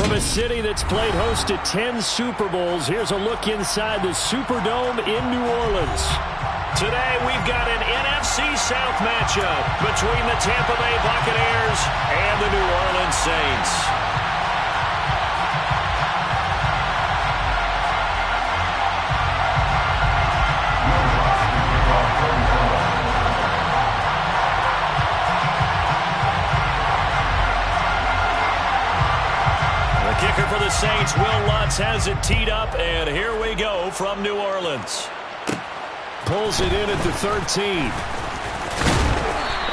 From a city that's played host to 10 Super Bowls, here's a look inside the Superdome in New Orleans. Today, we've got an NFC South matchup between the Tampa Bay Buccaneers and the New Orleans Saints. Kicker for the Saints, Will Lutz, has it teed up, and here we go from New Orleans. Pulls it in at the 13.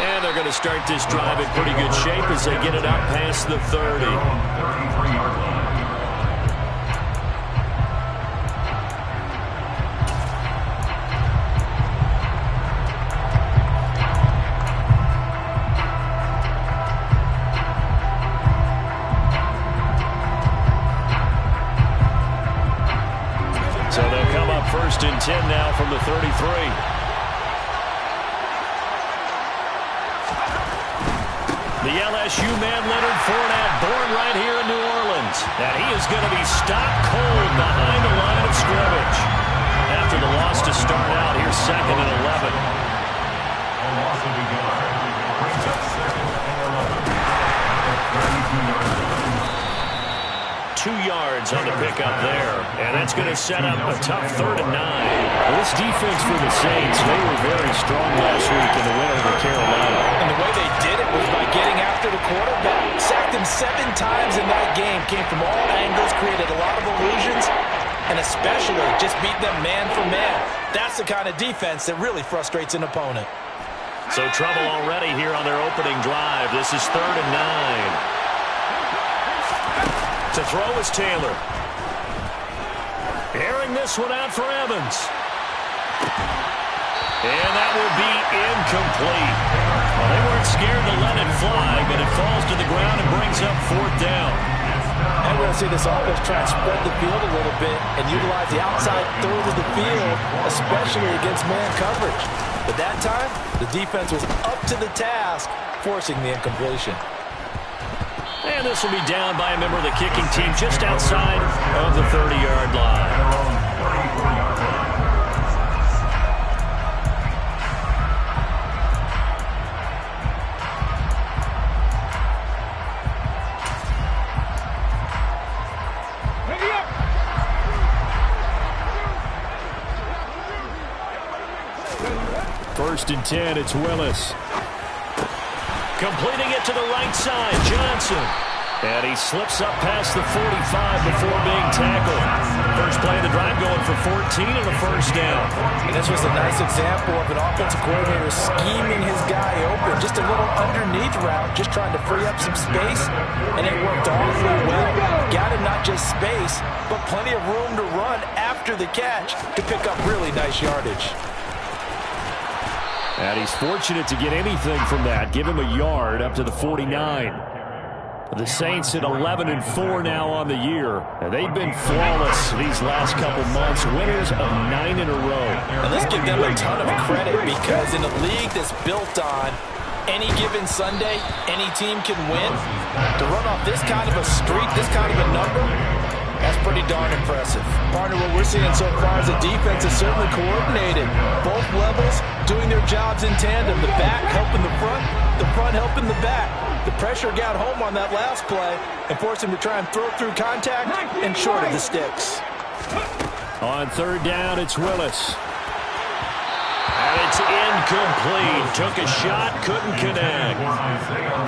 And they're going to start this drive in pretty good shape as they get it out past the 30. So they'll come up 1st and 10 now from the 33. The LSU man, Leonard Fournette, born right here in New Orleans. And he is going to be stopped cold behind the line of scrimmage. After the loss to start out, here's 2nd and 11. 2 yards on the pickup there. And that's going to set up a tough 3rd and 9. Well, this defense for the Saints, they were very strong last week in the win over Carolina. And the way they did it was by getting after the quarterback. Sacked him 7 times in that game. Came from all angles, created a lot of illusions, and especially just beat them man for man. That's the kind of defense that really frustrates an opponent. So trouble already here on their opening drive. This is 3rd and 9. To throw is Taylor. Airing this one out for Evans. And that will be incomplete. Well, they weren't scared to let it fly, but it falls to the ground and brings up 4th down. And we're going to see this offense try and spread the field a little bit and utilize the outside third of the field, especially against man coverage. But that time, the defense was up to the task, forcing the incompletion. And this will be down by a member of the kicking team just outside of the 30-yard line. First and 10, it's Willis. Completing it to the right side, Johnson. And he slips up past the 45 before being tackled. First play of the drive going for 14 and a 1st down. And this was a nice example of an offensive coordinator scheming his guy open. Just a little underneath route, just trying to free up some space. And it worked awfully well. Got him not just space, but plenty of room to run after the catch to pick up really nice yardage. And he's fortunate to get anything from that. Give him a yard up to the 49. The Saints at 11-4 now on the year. And they've been flawless these last couple months. Winners of 9 in a row. And let's give them a ton of credit because in a league that's built on any given Sunday, any team can win. To run off this kind of a streak, this kind of a number, that's pretty darn impressive. Partner, what we're seeing so far is the defense is certainly coordinated. Both levels doing their jobs in tandem. The back helping the front helping the back. The pressure got home on that last play and forced him to try and throw through contact and short of the sticks. On 3rd down, it's Willis. And it's incomplete. Took a shot, couldn't connect.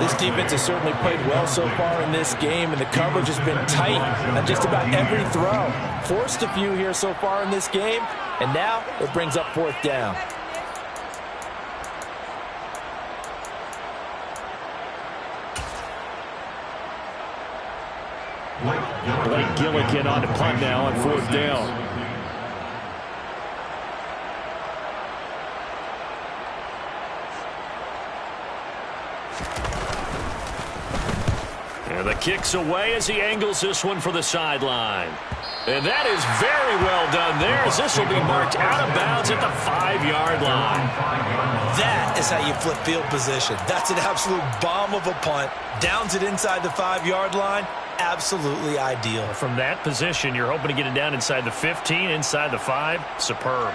This defense has certainly played well so far in this game, and the coverage has been tight on just about every throw. Forced a few here so far in this game, and now it brings up 4th down. Blake Gillikin on the punt now on 4th down. And the kick's away as he angles this one for the sideline. And that is very well done there as this will be marked out of bounds at the 5-yard line. That is how you flip field position. That's an absolute bomb of a punt. Downs it inside the 5-yard line. absolutely ideal. From that position, you're hoping to get it down inside the 15, inside the 5. Superb.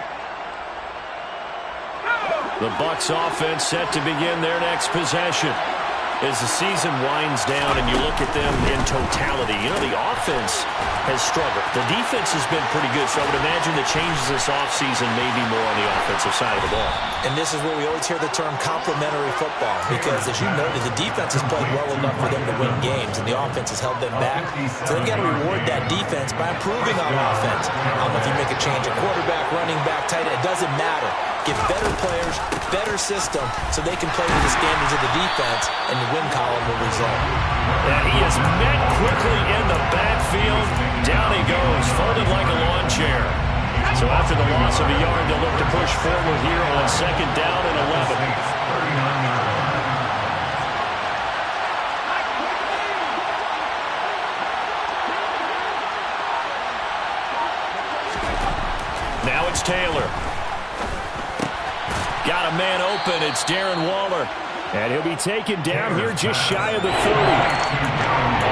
The Bucs offense set to begin their next possession. As the season winds down and you look at them in totality, you know, the offense has struggled. The defense has been pretty good, so I would imagine the changes this offseason may be more on the offensive side of the ball. And this is where we always hear the term complementary football, because as you noted, the defense has played well enough for them to win games, and the offense has held them back. So they've got to reward that defense by improving on offense. I don't know if you make a change at quarterback, running back, tight end, it doesn't matter. Get better players, better system, so they can play to the standards of the defense, and the win column will result. And he is met quickly in the backfield. Down he goes, folded like a lawn chair. So after the loss of a yard, they'll look to push forward here on 2nd down and 11. Now it's Taylor. Got a man open. It's Darren Waller. And he'll be taken down here just shy of the 30.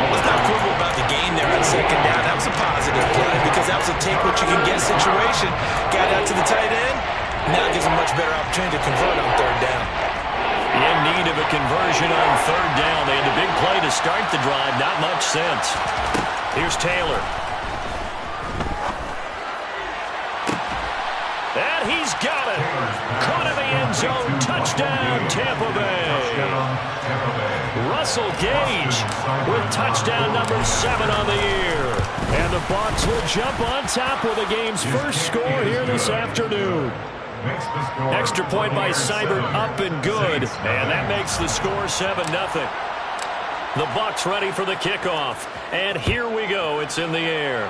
Let's not quibble about the game there on 2nd down. That was a positive play because that was a take-what-you-can-get situation. Got out to the tight end. Now gives him a much better opportunity to convert on 3rd down. In need of a conversion on 3rd down. They had a big play to start the drive. Not much sense. Here's Taylor. And he's got it. Caught in the end zone. Touchdown, Tampa Bay. Russell Gage with touchdown number 7 on the year. And the Bucs will jump on top with the game's first score here this afternoon. Extra point by Seibert, up and good. And that makes the score 7-0. The Bucs ready for the kickoff. And here we go. It's in the air.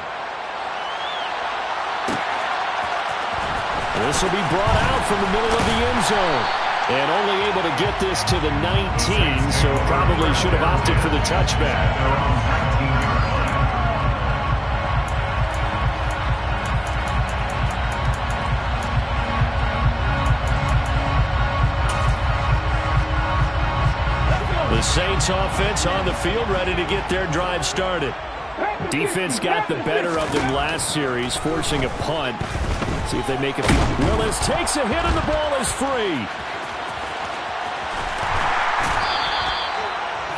This will be brought out from the middle of the end zone. And only able to get this to the 19, so probably should have opted for the touchback. The Saints offense on the field ready to get their drive started. Defense got the better of them last series, forcing a punt. See if they make it. Willis takes a hit and the ball is free.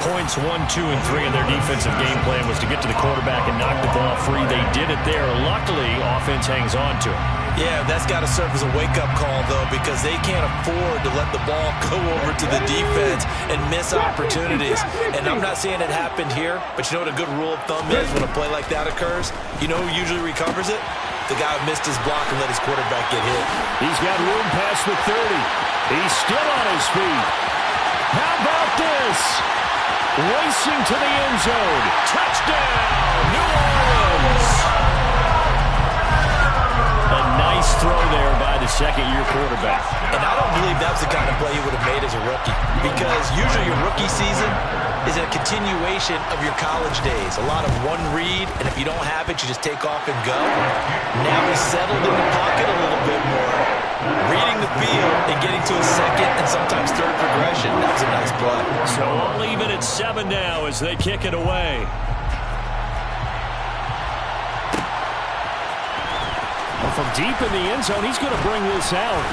Points 1, 2, and 3 in their defensive game plan was to get to the quarterback and knock the ball free. They did it there. Luckily, offense hangs on to it. Yeah, that's got to serve as a wake-up call, though, because they can't afford to let the ball go over to the defense and miss opportunities. And I'm not saying it happened here, but you know what a good rule of thumb is when a play like that occurs? You know who usually recovers it? The guy who missed his block and let his quarterback get hit. He's got room past the 30. He's still on his feet. How about this? Racing to the end zone. Touchdown, New Orleans. A nice throw there by the second-year quarterback. And I don't believe that was the kind of play he would have made as a rookie, because usually your rookie season is a continuation of your college days. A lot of one read, and if you don't have it, you just take off and go. Now he's settled in the pocket a little bit more, reading the field and getting to a second and sometimes third progression. That was a nice play. So all even at 7 now as they kick it away. Well, from deep in the end zone, he's going to bring this out.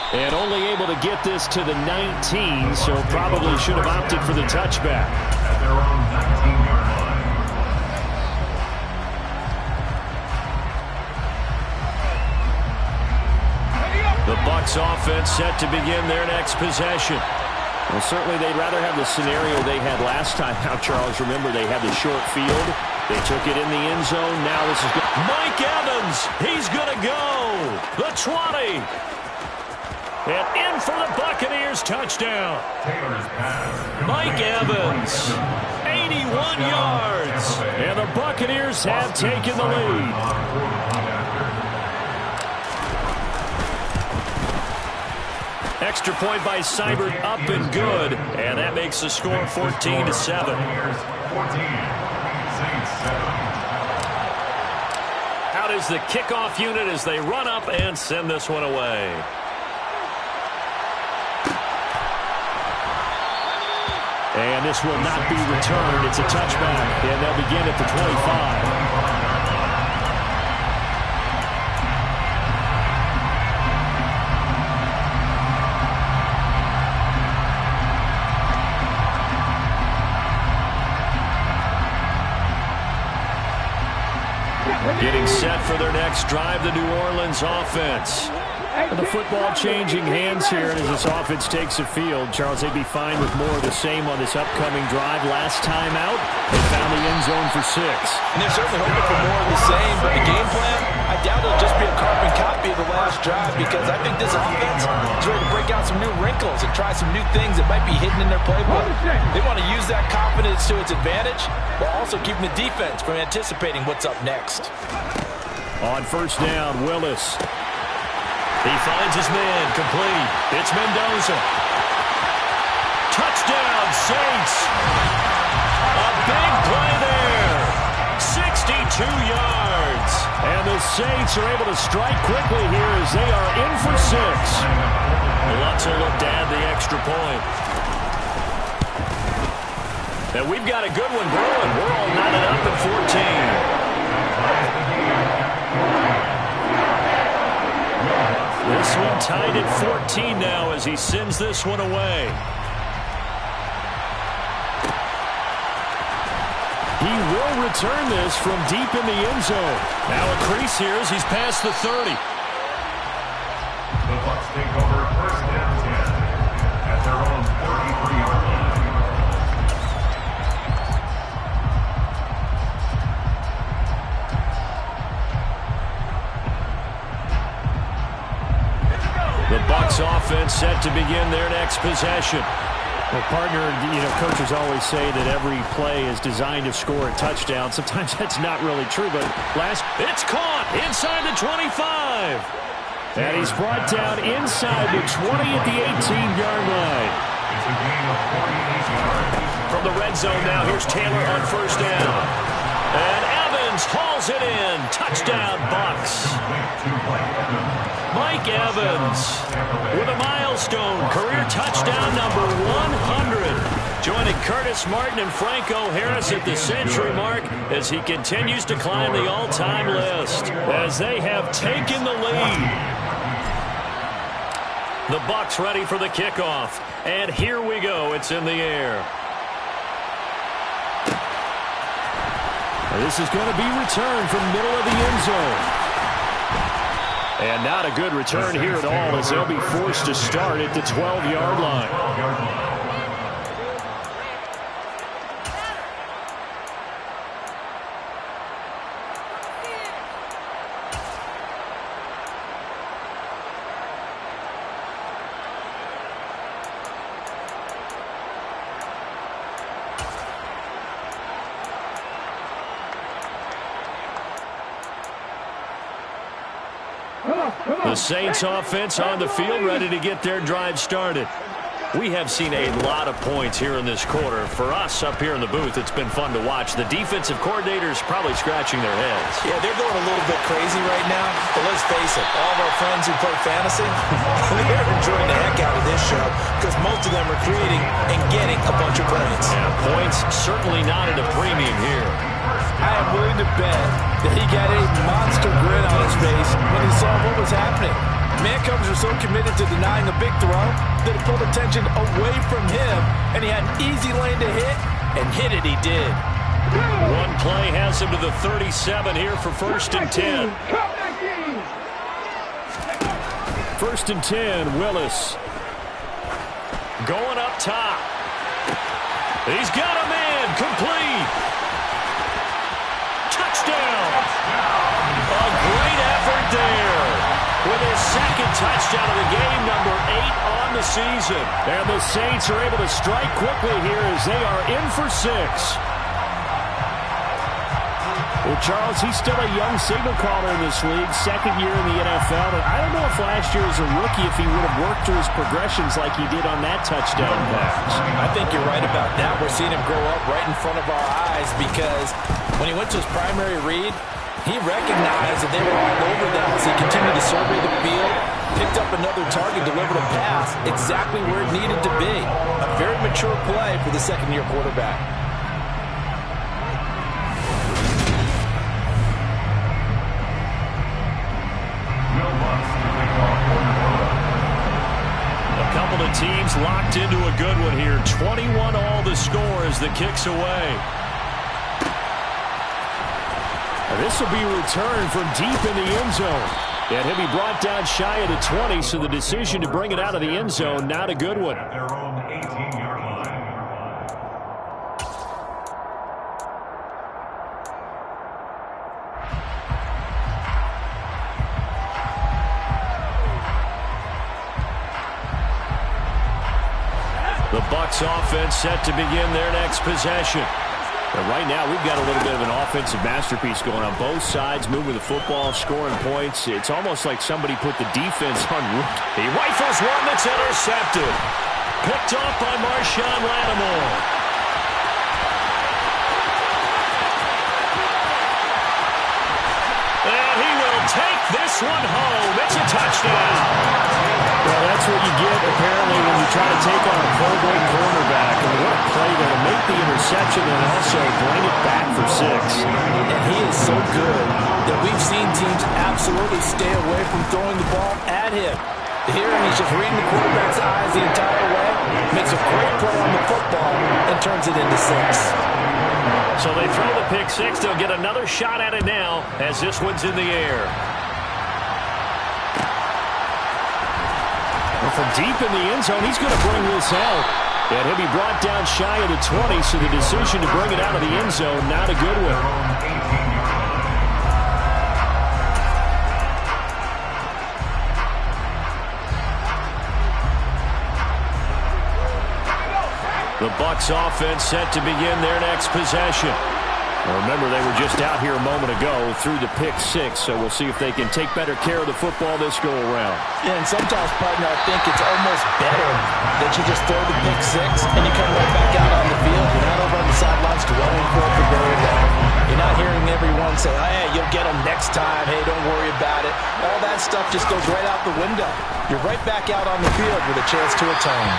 And only able to get this to the 19, so probably should have opted for the touchback. At their own 19-yard line. The Bucs offense set to begin their next possession. Well, certainly they'd rather have the scenario they had last time out, Charles. Remember, they had the short field. They took it in the end zone. Now this is good. Mike Evans, he's going to go. The 20. And in for the Buccaneers, touchdown. Mike Evans, 81 yards. And the Buccaneers have taken the lead. Extra point by Seibert, up and good. And that makes the score 14-7. Out is the kickoff unit as they run up and send this one away. And this will not be returned. It's a touchback, and they'll begin at the 25. Getting set for their next drive, the New Orleans offense. And the football changing hands here as this offense takes the field. Charles, they'd be fine with more of the same on this upcoming drive. Last time out, they found the end zone for 6. And they're certainly hoping for more of the same, but the game plan, I doubt it'll just be a carbon copy of the last drive, because I think this offense is ready to break out some new wrinkles and try some new things that might be hidden in their playbook. They want to use that confidence to its advantage while also keeping the defense from anticipating what's up next. On first down, Willis. He finds his man, complete. It's Mendoza. Touchdown, Saints. A big play there. 62 yards. And the Saints are able to strike quickly here as they are in for 6. Lots of look to add the extra point. And we've got a good one brewing. We're all knotted up at 14. This one tied at 14 now as he sends this one away. He will return this from deep in the end zone. Now a crease here as he's past the 30. The Bucs take over first and 10 at their own 33-yard line. The Bucs offense set to begin their next possession. Well, partner, coaches always say that every play is designed to score a touchdown. Sometimes that's not really true, but it's caught inside the 25. And he's brought down inside the 20 at the 18-yard line. It's a gain of 48 yards. From the red zone now, here's Taylor on first down. And Evans hauls it in. Touchdown, Bucs. Mike Evans with a milestone career touchdown number 100. Joining Curtis Martin and Franco Harris at the century mark as he continues to climb the all-time list as they have taken the lead. The Bucs ready for the kickoff. And here we go. It's in the air. This is going to be returned from middle of the end zone. And not a good return here at all as they'll be forced to start at the 12-yard line. The Saints offense on the field ready to get their drive started. We have seen a lot of points here in this quarter. For us up here in the booth, it's been fun to watch. The defensive coordinators probably scratching their heads. Yeah, they're going a little bit crazy right now. But let's face it, all of our friends who play fantasy, they're enjoying the heck out of this show because most of them are creating and getting a bunch of points. Yeah, points certainly not at a premium here. I am willing to bet that he got a monster grin on his face when he saw what was happening. Mancombs were so committed to denying a big throw that it pulled attention away from him, and he had an easy lane to hit, and hit it he did. One play has him to the 37 here for first and 10. First and 10, Willis. Going up top. He's got a man, complete. Touchdown. A great effort there. With his second touchdown of the game, number 8 on the season. And the Saints are able to strike quickly here as they are in for 6. Well, Charles, he's still a young signal caller in this league, second year in the NFL. And I don't know if last year as a rookie, if he would have worked through his progressions like he did on that touchdown pass. I think you're right about that. We're seeing him grow up right in front of our eyes because when he went to his primary read, he recognized that they were all over them as he continued to survey the field, Picked up another target, delivered a pass exactly where it needed to be. A very mature play for the second-year quarterback. A couple of teams locked into a good one here. 21 all the score as the kick's away. This will be returned from deep in the end zone. And he'll be brought down shy of the 20, so the decision to bring it out of the end zone, not a good one. At their own 18-yard line. The Bucs offense set to begin their next possession. But right now, we've got a little bit of an offensive masterpiece going on both sides, moving the football, scoring points. It's almost like somebody put the defense on route. He rifles one that's intercepted. Picked off by Marshawn Lattimore. And he will take this one home. It's a touchdown. Well, that's what you get, apparently, when you try to take on a Pro Bowl cornerback. And what a play to make the interception and also bring it back for 6. And he is so good that we've seen teams absolutely stay away from throwing the ball at him. Here, he's just reading the quarterback's eyes the entire way, makes a great play on the football, and turns it into 6. So they throw the pick 6. They'll get another shot at it now as this one's in the air. From deep in the end zone, he's going to bring this out. And he'll be brought down shy of the 20, so the decision to bring it out of the end zone, not a good one. The Bucs offense set to begin their next possession. Remember, they were just out here a moment ago through the pick 6, so we'll see if they can take better care of the football this go-around. Yeah, and sometimes, partner, I think it's almost better that you just throw the pick 6 and you come right back out on the field. You're not over on the sidelines dwelling for it for very long. You're not hearing everyone say, hey, you'll get them next time. Hey, don't worry about it. All that stuff just goes right out the window. You're right back out on the field with a chance to atone.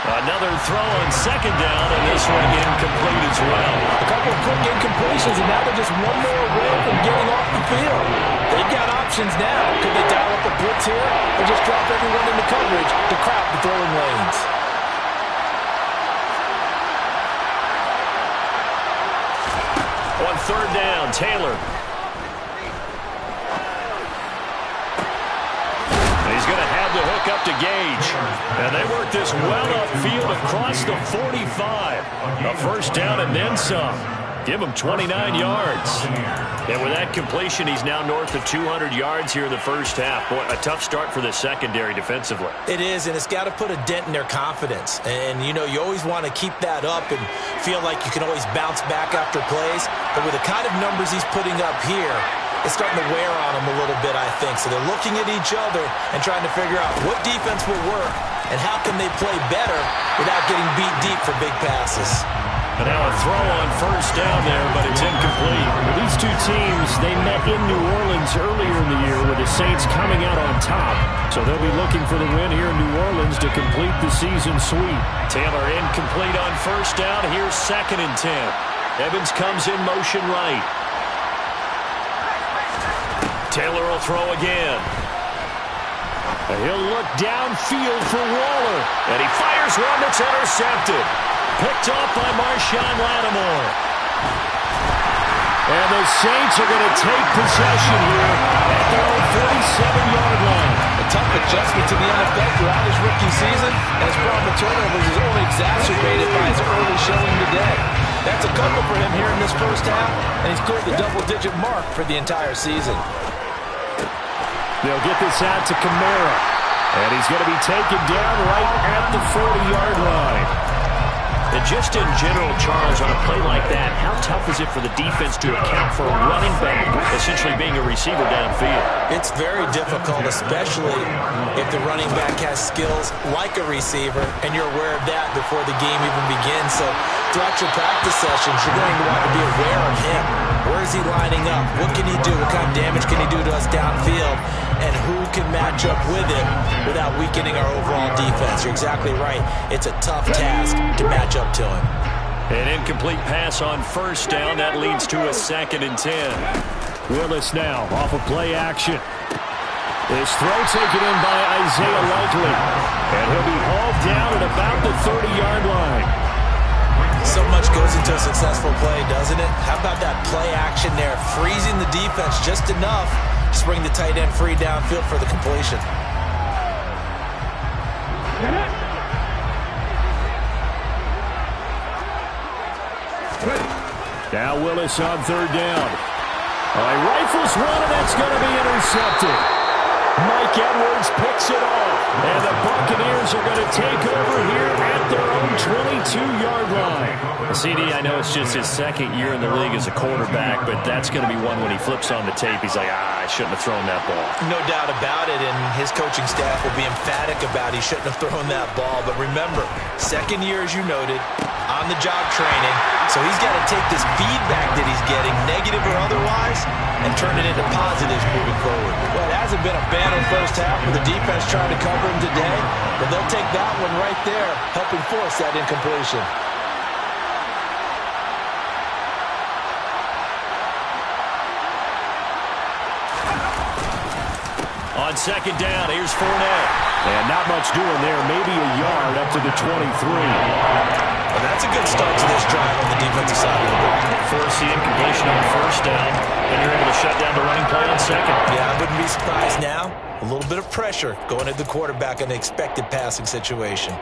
Another throw on second down, and this one incomplete as well. A couple of quick incompletions, and now they're just one more away from getting off the field. They've got options now. Could they dial up a blitz here or just drop everyone into coverage to crowd the throwing lanes? On third down, Taylor. He's going to have the hook up to Gage. And they work this well upfield across the 45. A first down and then some. Give him 29 yards. And with that completion, he's now north of 200 yards here in the first half. Boy, a tough start for the secondary defensively. It is, and it's got to put a dent in their confidence. And, you know, you always want to keep that up and feel like you can always bounce back after plays. But with the kind of numbers he's putting up here, it's starting to wear on them a little bit, I think. So they're looking at each other and trying to figure out what defense will work and how can they play better without getting beat deep for big passes. And now a throw on first down there, but it's incomplete. These two teams, they met in New Orleans earlier in the year with the Saints coming out on top. So they'll be looking for the win here in New Orleans to complete the season sweep. Taylor incomplete on first down. Here's 2nd and 10. Evans comes in motion right. Taylor will throw again. He'll look downfield for Waller. And he fires one that's intercepted. Picked off by Marshawn Lattimore. And the Saints are going to take possession here at their own 47-yard line. A tough adjustment to the NFL throughout his rookie season, and his problem with turnovers is only exacerbated by his early showing today. That's a couple for him here in this first half, and he's cleared the double-digit mark for the entire season. They'll get this out to Kamara, and he's going to be taken down right at the 40-yard line. And just in general, Charles, on a play like that, how tough is it for the defense to account for a running back essentially being a receiver downfield? It's very difficult, especially if the running back has skills like a receiver, and you're aware of that before the game even begins. So throughout your practice sessions, you're going to want to be aware of him. Where is he lining up? What can he do? What kind of damage can he do to us downfield? and who can match up with it without weakening our overall defense. You're exactly right. It's a tough task to match up to him. An incomplete pass on first down. That leads to a 2nd and 10. Willis now off of play action. His throw taken in by Isaiah Likely. And he'll be hauled down at about the 30-yard line. So much goes into a successful play, doesn't it? How about that play action there? Freezing the defense just enough to bring the tight end free downfield for the completion. Now Willis on 3rd down. Rifles one, and that's going to be intercepted. Mike Edwards picks it off. And the Buccaneers are going to take over here at their own 22-yard line. CD, I know it's just his 2nd year in the league as a quarterback, but that's going to be one when he flips on the tape, he's like, I shouldn't have thrown that ball. No doubt about it, and his coaching staff will be emphatic about he shouldn't have thrown that ball. But remember, 2nd year, as you noted, on-the-job training, so he's got to take this feedback that he's getting, negative or otherwise, and turn it into positives moving forward. Well, it hasn't been a banner first half with the defense trying to cover him today, but they'll take that one right there, helping force that incompletion. On 2nd down, here's Fournette. And not much doing there, maybe a yard up to the 23. Well, that's a good start to this drive on the defensive side of the ball. Force the incompletion on 1st down, and you're able to shut down the running play on 2nd. Yeah, I wouldn't be surprised now. A little bit of pressure going at the quarterback in an expected passing situation.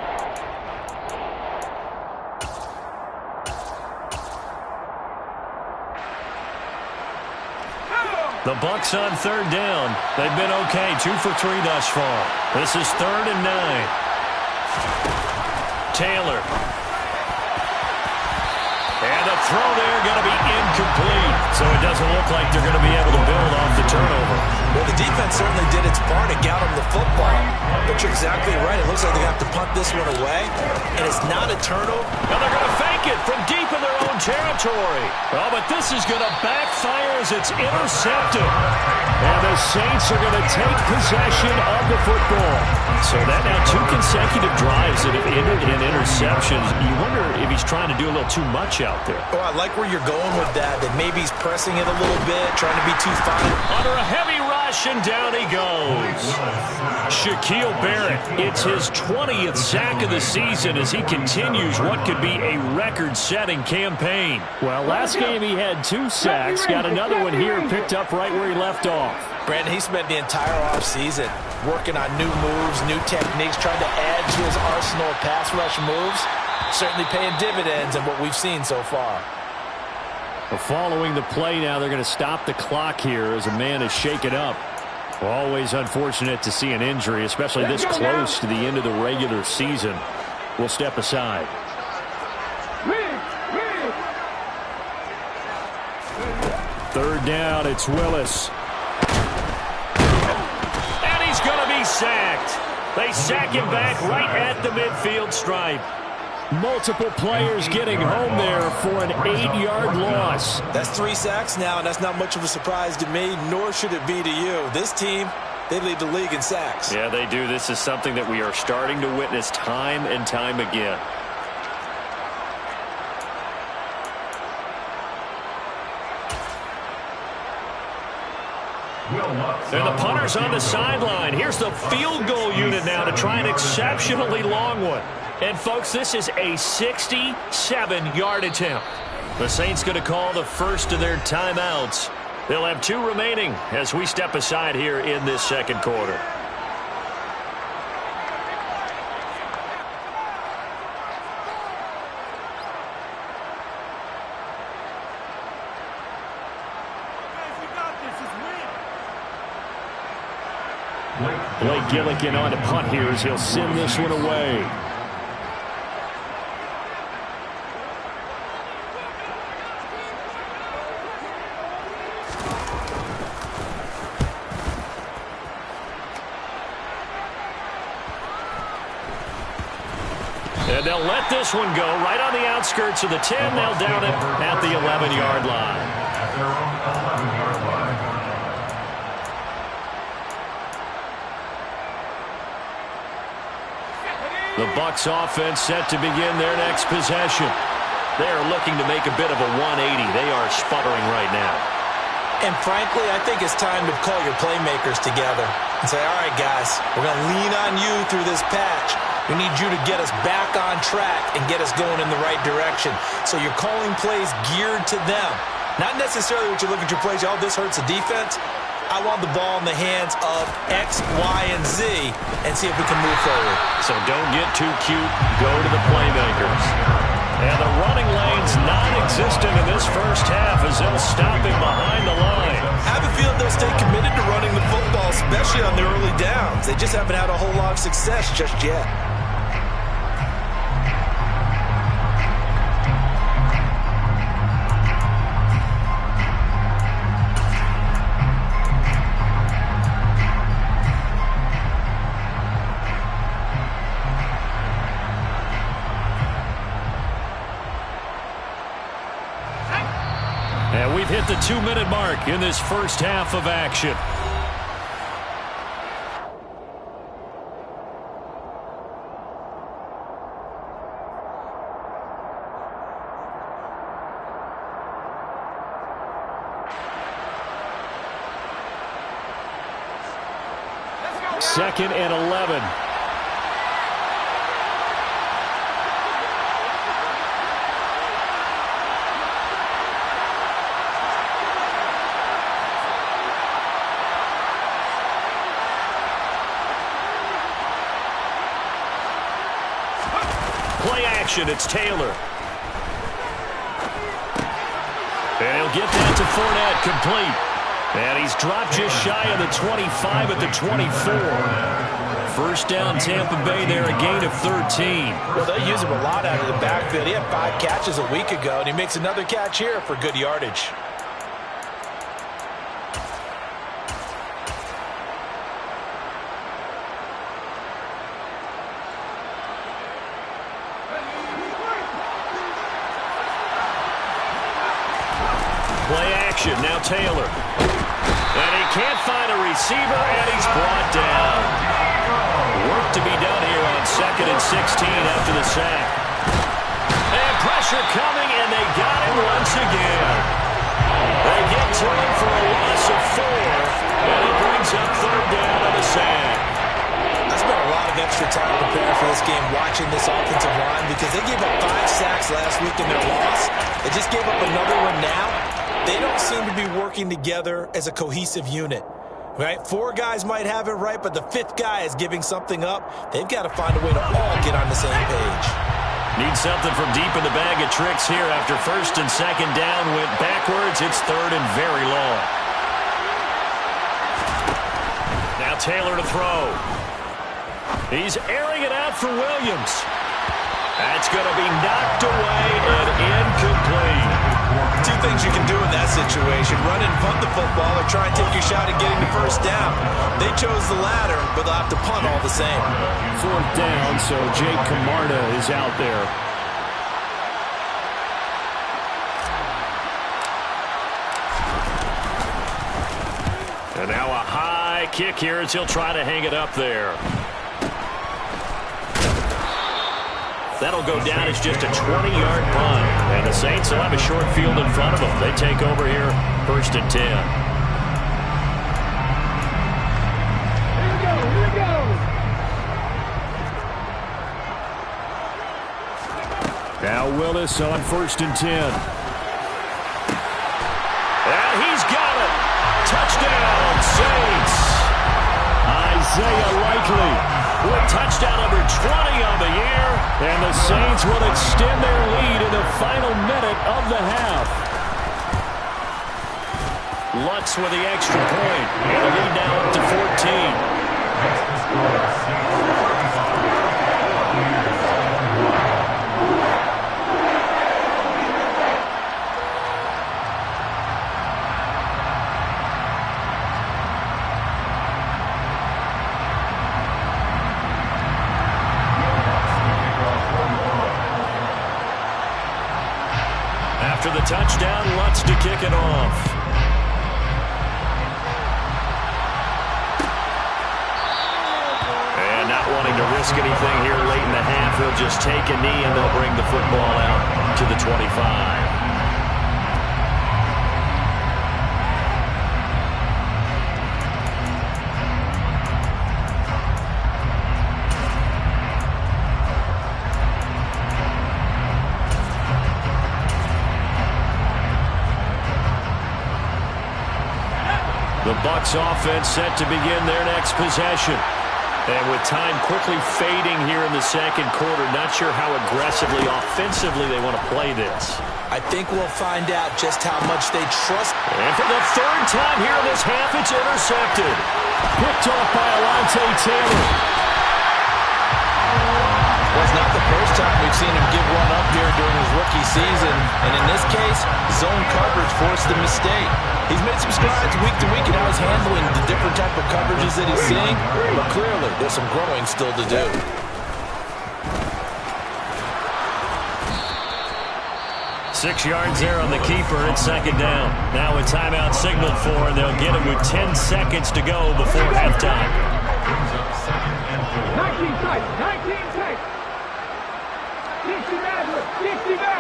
The Bucs on 3rd down. They've been okay, 2 for 3 thus far. This is 3rd and 9. Taylor. And the throw there going to be incomplete. So it doesn't look like they're going to be able to build off the turnover. Well, the defense certainly did its part to get them the football. But you're exactly right. It looks like they have to punt this one away. And it's not a turnover. Now they're going to fake it from deep in their own territory. Oh, but this is going to backfire as it's intercepted. And the Saints are going to take possession of the football. So that now 2 consecutive drives that have ended in interceptions. You wonder if he's trying to do a little too much out there. Oh, I like where you're going with that maybe he's pressing it a little bit, trying to be too fine. Under a heavy rush, and down he goes. Shaquille Barrett, it's his 20th sack of the season as he continues what could be a record-setting campaign. Well, last game he had 2 sacks, got another one here, picked up right where he left off. Brandon, he spent the entire offseason working on new moves, new techniques, trying to add to his arsenal of pass rush moves. Certainly paying dividends in what we've seen so far. Following the play now, they're going to stop the clock here as a man is shaken up. Always unfortunate to see an injury, especially this close to the end of the regular season. We'll step aside. 3rd down, it's Willis. And he's going to be sacked. They sack him back right at the midfield stripe. Multiple players getting home there for an 8-yard loss. That's 3 sacks now, and that's not much of a surprise to me, nor should it be to you. This team, they lead the league in sacks. Yeah, they do. This is something that we are starting to witness time and time again. And the punter's on the sideline. Here's the field goal unit now to try an exceptionally long one. And, folks, this is a 67-yard attempt. The Saints going to call the first of their timeouts. They'll have 2 remaining as we step aside here in this 2nd quarter. Blake Gillikin on to punt here as he'll send this one away. And they'll let this one go right on the outskirts of the 10. They'll down it at the 11-yard line. The Bucs offense set to begin their next possession. They are looking to make a bit of a 180. They are sputtering right now. And frankly, I think it's time to call your playmakers together and say, all right, guys, we're going to lean on you through this patch. We need you to get us back on track and get us going in the right direction. So you're calling plays geared to them. Not necessarily what you look at your plays, oh, this hurts the defense. I want the ball in the hands of X, Y, and Z and see if we can move forward. So don't get too cute. Go to the playmakers. And the running lane's non-existent in this first half as they'll stop him behind the line. I have a feeling they'll stay committed to running the football, especially on their early downs. They just haven't had a whole lot of success just yet. And we've hit the 2-minute mark in this first half of action. Second and 11. Play action, it's Taylor. And he'll get that to Fournette, complete. And he's dropped just shy of the 25 at the 24. First down, Tampa Bay there, a gain of 13. Well, they use him a lot out of the backfield. He had 5 catches a week ago, and he makes another catch here for good yardage. Play action, now Taylor. And he can't find a receiver, and he's brought down. Work to be done here on 2nd and 16 after the sack. And pressure coming, and they got him once again. They get to him for a loss of 4, and he brings up 3rd down on the sack. I spent a lot of extra time preparing for this game watching this offensive line because they gave up 5 sacks last week in their loss. They just gave up another one now. They don't seem to be working together as a cohesive unit, right? 4 guys might have it right, but the 5th guy is giving something up. They've got to find a way to all get on the same page. Need something from deep in the bag of tricks here after 1st and 2nd down went backwards. It's 3rd and very long. Now Taylor to throw. He's airing it out for Williams. That's going to be knocked away and incomplete. 2 things you can do in that situation: run and punt the football, or try and take your shot at getting the 1st down. They chose the latter, but they'll have to punt all the same. 4th down, so Jake Camarda is out there. And now a high kick here as he'll try to hang it up there. That'll go down as just a 20-yard punt. And the Saints will have a short field in front of them. They take over here, 1st and 10. Here we go. Now Willis on 1st and 10. And he's got it. Touchdown, Saints. Isaiah Likely with touchdown number 20 on the year. And the Saints will extend their lead in the final minute of the half. Lutz with the extra point. And the lead now up to 14. After the touchdown, Lutz to kick it off. And not wanting to risk anything here late in the half. He'll just take a knee, and they'll bring the football out to the 25. The Bucs offense set to begin their next possession. And with time quickly fading here in the second quarter, not sure how aggressively, offensively they want to play this. I think we'll find out just how much they trust. And for the third time here in this half, it's intercepted. Picked off by Alontae Taylor. Well, it's not the first time we've seen him give one up here during his rookie season. And in this case, zone coverage forced the mistake. He's made some strides week to week, and now he's handling the different type of coverages that he's seeing. But clearly, there's some growing still to do. Six yards there on the keeper. It's second down. Now a timeout signaled for, and they'll get it with 10 seconds to go before halftime. 19 tight, 19 tight. 60 man.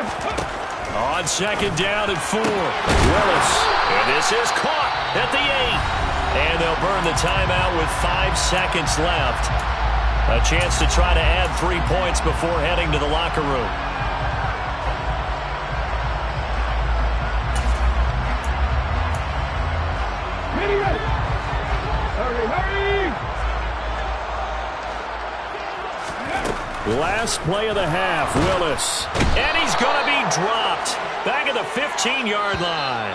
On second down and 4. Willis. And this is caught at the 8. And they'll burn the timeout with 5 seconds left. A chance to try to add 3 points before heading to the locker room. Ready. Hurry. Last play of the half, Willis. And he's going to be dropped back at the 15-yard line.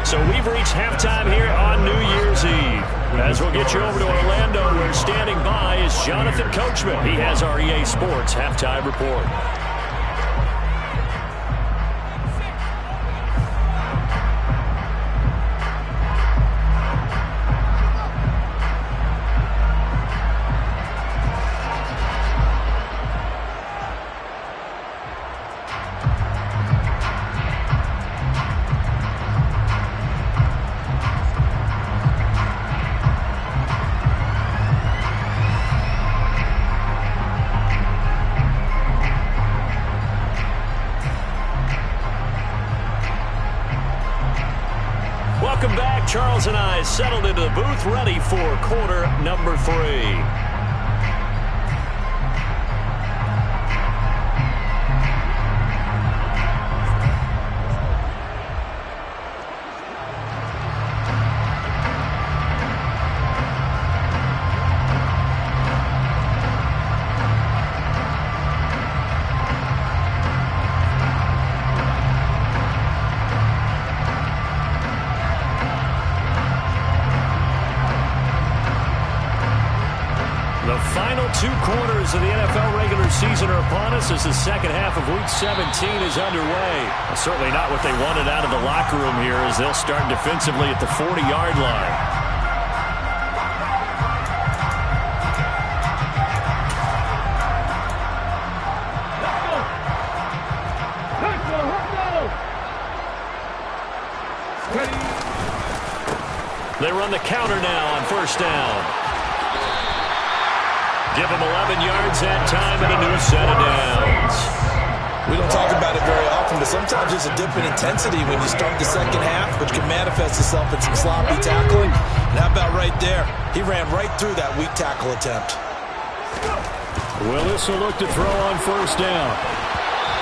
So we've reached halftime here on New Year's Eve. As we'll get you over to Orlando, where standing by is Jonathan Coachman. He has our EA Sports halftime report. Welcome back. Charles and I settled into the booth, ready for quarter number 3. The final 2 quarters of the NFL regular season are upon us as the second half of Week 17 is underway. Certainly not what they wanted out of the locker room here, as they'll start defensively at the 40-yard line. They run the counter now on first down. Give them 11 yards that time and a new set of downs. We don't talk about it very often, but sometimes there's a dip in intensity when you start the second half, which can manifest itself in some sloppy tackling. And how about right there? He ran right through that weak tackle attempt. Willis will look to throw on first down.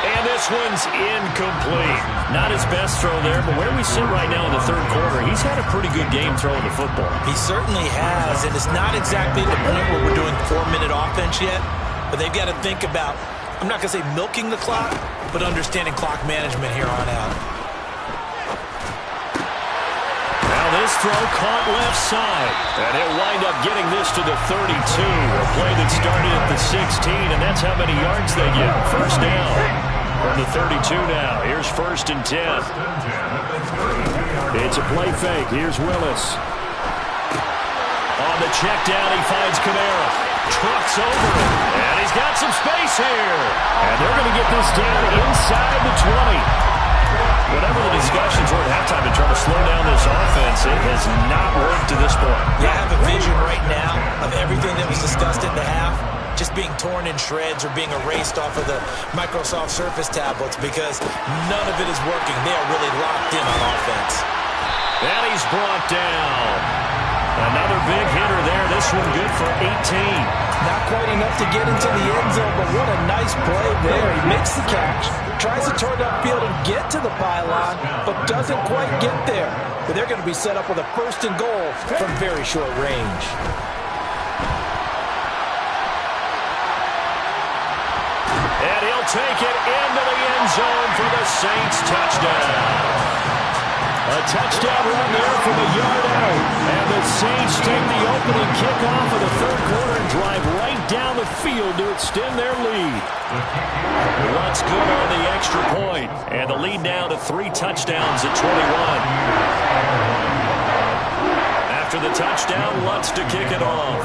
And this one's incomplete. Not his best throw there, but where we sit right now in the third quarter, he's had a pretty good game throwing the football. He certainly has, and it's not exactly the point where we're doing 4-minute offense yet, but they've got to think about, I'm not going to say milking the clock, but understanding clock management here on out. Now this throw caught left side, and he'll wind up getting this to the 32. A play that started at the 16, and that's how many yards they get. First down. From the 32 now. Here's 1st and 10. It's a play fake. Here's Willis. On the check down, he finds Kamara. Trucks over it. And he's got some space here. And they're going to get this down inside the 20. Whatever the discussions were at halftime to try to slow down this offense, it has not worked to this point. Yeah, I have a vision right now of everything that was discussed in the half just being torn in shreds or being erased off of the Microsoft Surface tablets because none of it is working. They are really locked in on offense. And he's brought down. Another big hitter there. This one good for 18. Not quite enough to get into the end zone, but what a nice play there. He makes the catch, tries to turn upfield and get to the pylon, but doesn't quite get there. But they're going to be set up with a first and goal from very short range. And he'll take it into the end zone for the Saints touchdown. A touchdown run there from a yard out. And the Saints take the opening kickoff of the third quarter and drive right down the field to extend their lead. Lutz good on the extra point. And the lead now to 3 touchdowns at 21. After the touchdown, Lutz to kick it off.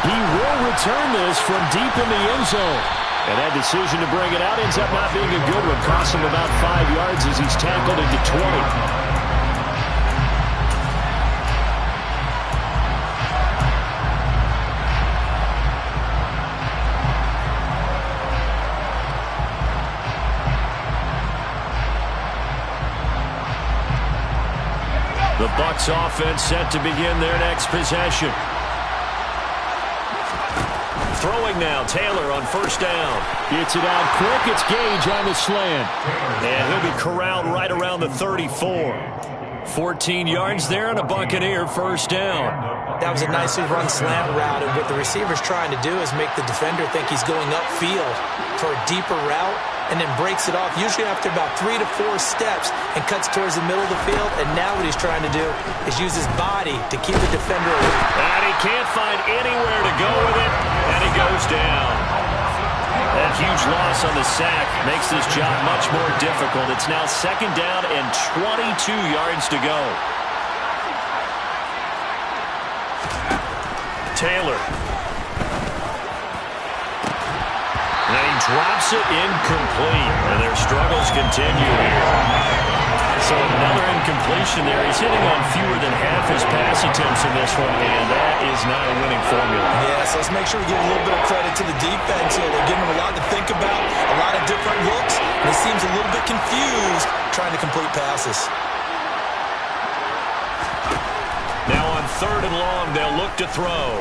He will return this from deep in the end zone. And that decision to bring it out ends up not being a good one. Costs him about 5 yards as he's tackled into 20. The Bucs offense set to begin their next possession. Throwing now, Taylor on first down. Gets it out quick. It's Gage on the slant. And he'll be corralled right around the 34. 14 yards there and a Buccaneer first down. That was a nicely run slant route, and what the receiver's trying to do is make the defender think he's going upfield for a deeper route and then breaks it off, usually after about 3 to 4 steps, and cuts towards the middle of the field. And now what he's trying to do is use his body to keep the defender away. And he can't find anywhere to go with it, and he goes down. That huge loss on the sack makes this job much more difficult. It's now second down and 22 yards to go. Taylor. And he drops it incomplete. And their struggles continue here. So another incompletion there. He's hitting on fewer than half his pass attempts in this one, and that is not a winning formula. Yeah, so let's make sure we give a little bit of credit to the defense here. They're giving him a lot to think about, a lot of different looks, and he seems a little bit confused trying to complete passes. Now on third and long, they'll look to throw.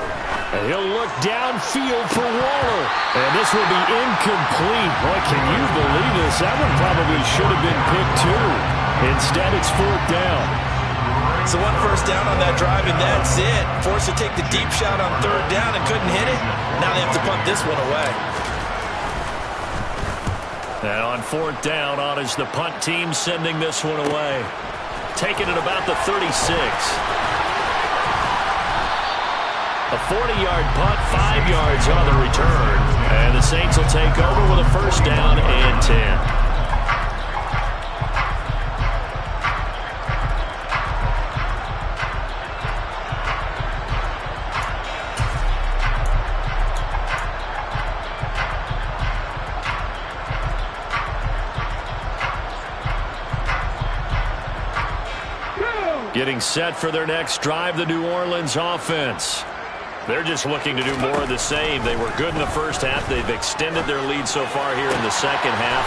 And he'll look downfield for Waller. And this will be incomplete. Boy, can you believe this? That one probably should have been picked too. Instead, it's fourth down. So one first down on that drive, and that's it. Forced to take the deep shot on third down and couldn't hit it. Now they have to punt this one away. And on fourth down, on is the punt team sending this one away. Taking it about the 36. A 40-yard punt, 5 yards on the return. And the Saints will take over with a first down and 10. Getting set for their next drive, the New Orleans offense. They're just looking to do more of the same. They were good in the first half. They've extended their lead so far here in the second half.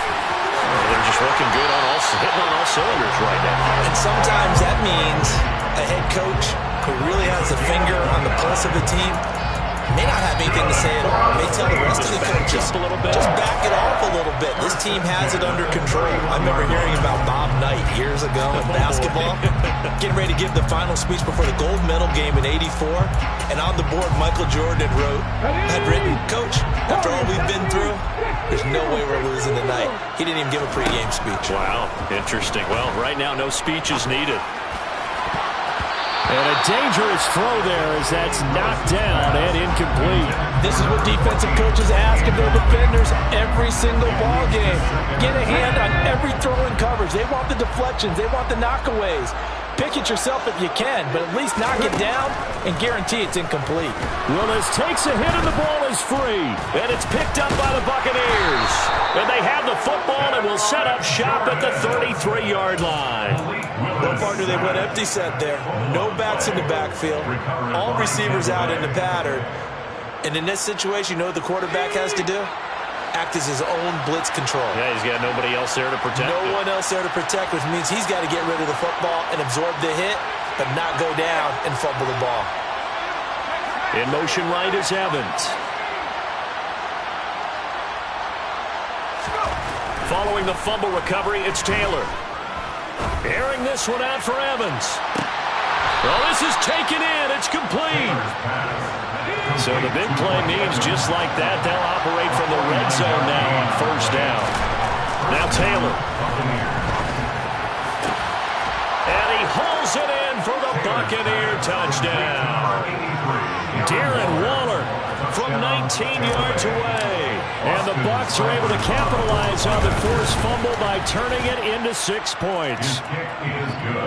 They're just looking good on hitting on all cylinders right now. And sometimes that means a head coach who really has a finger on the pulse of the team may not have anything to say at all. May tell the rest of the coaches, just a little bit. Just back it off a little bit. This team has it under control. I remember hearing about Bob Knight years ago in basketball, getting ready to give the final speech before the gold medal game in '84, and on the board, Michael Jordan had written, "Coach, after all we've been through, there's no way we're losing tonight." He didn't even give a pregame speech. Wow, interesting. Well, right now, no speech is needed. And a dangerous throw there as that's knocked down and incomplete. This is what defensive coaches ask of their defenders every single ball game. Get a hand on every throw in coverage. They want the deflections. They want the knockaways. pick it yourself if you can, but at least knock it down and guarantee it's incomplete. Willis takes a hit and the ball is free. And it's picked up by the Buccaneers. And they have the football and will set up shop at the 33-yard line. Well, partner, they went empty set there. No backs in the backfield. All receivers out in the pattern. And in this situation, you know what the quarterback has to do? Act as his own blitz control. Yeah, he's got nobody else there to protect him. No one else there to protect, which means he's got to get rid of the football and absorb the hit, but not go down and fumble the ball. In motion right is Evans. Following the fumble recovery, it's Taylor. Airing this one out for Evans. Well, this is taken in. It's complete. So the big play means just like that, they'll operate from the red zone now on first down. Now Taylor. And he hauls it in for the Buccaneer touchdown. Darren Waller from 19 yards away. And the Bucs are able to capitalize on the forced fumble by turning it into 6 points.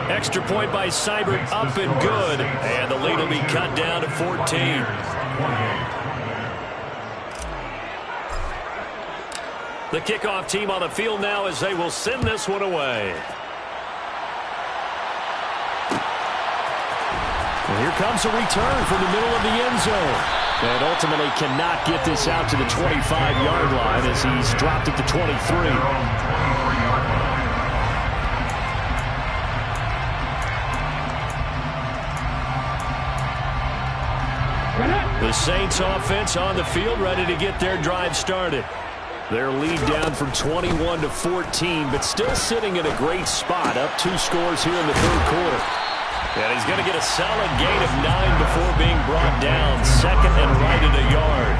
Extra point by Seibert up and good. And the lead will be cut down to 14. The kickoff team on the field now as they will send this one away. Well, here comes a return from the middle of the end zone. And ultimately cannot get this out to the 25-yard line as he's dropped at the 23. The Saints offense on the field ready to get their drive started. Their lead down from 21 to 14, but still sitting in a great spot, up 2 scores here in the third quarter. And he's going to get a solid gain of 9 before being brought down, second and right at a yard.